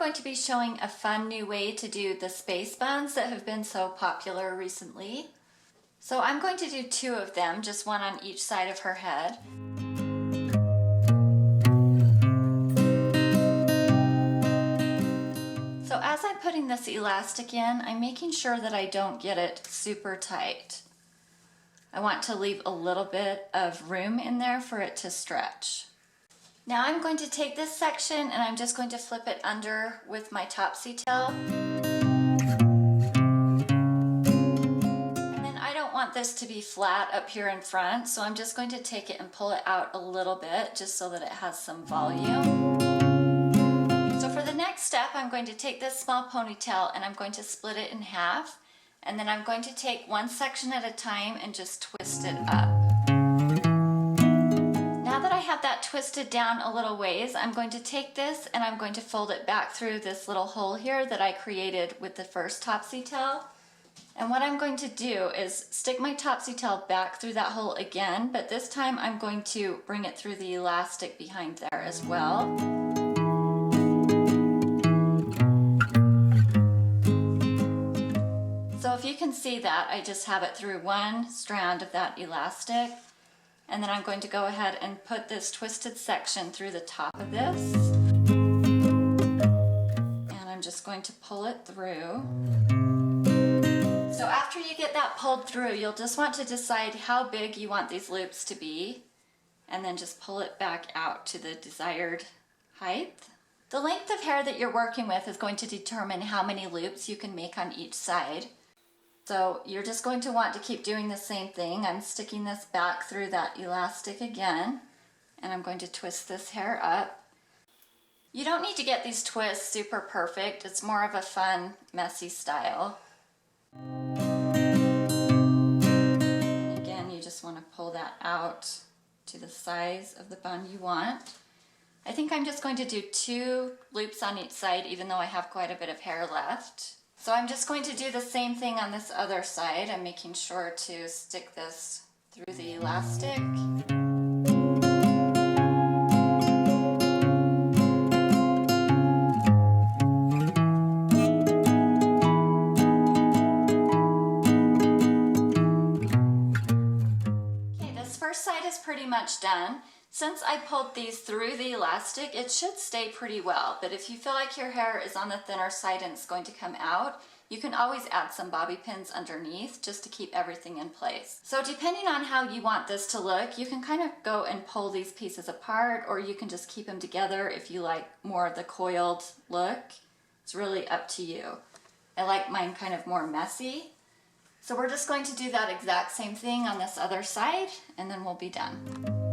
going to be showing a fun new way to do the space buns that have been so popular recently. So I'm going to do 2 of them, just one on each side of her head. So as I'm putting this elastic in, I'm making sure that I don't get it super tight. I want to leave a little bit of room in there for it to stretch. Now I'm going to take this section and I'm just going to flip it under with my topsy tail. And then I don't want this to be flat up here in front, so I'm just going to take it and pull it out a little bit just so that it has some volume. So for the next step, I'm going to take this small ponytail and I'm going to split it in half. And then I'm going to take one section at a time and just twist it up. Now that I have that twisted down a little ways, I'm going to take this and I'm going to fold it back through this little hole here that I created with the first topsy tail. And what I'm going to do is stick my topsy tail back through that hole again, but this time I'm going to bring it through the elastic behind there as well. So if you can see that, I just have it through one strand of that elastic. And then I'm going to go ahead and put this twisted section through the top of this. And I'm just going to pull it through. So after you get that pulled through, you'll just want to decide how big you want these loops to be. And then just pull it back out to the desired height. The length of hair that you're working with is going to determine how many loops you can make on each side. So you're just going to want to keep doing the same thing. I'm sticking this back through that elastic again, and I'm going to twist this hair up. You don't need to get these twists super perfect. It's more of a fun, messy style. And again, you just want to pull that out to the size of the bun you want. I think I'm just going to do 2 loops on each side, even though I have quite a bit of hair left. So I'm just going to do the same thing on this other side. I'm making sure to stick this through the elastic. Okay, this first side is pretty much done. Since I pulled these through the elastic, it should stay pretty well, but if you feel like your hair is on the thinner side and it's going to come out, you can always add some bobby pins underneath just to keep everything in place. So depending on how you want this to look, you can kind of go and pull these pieces apart, or you can just keep them together if you like more of the coiled look. It's really up to you. I like mine kind of more messy. So we're just going to do that exact same thing on this other side, and then we'll be done.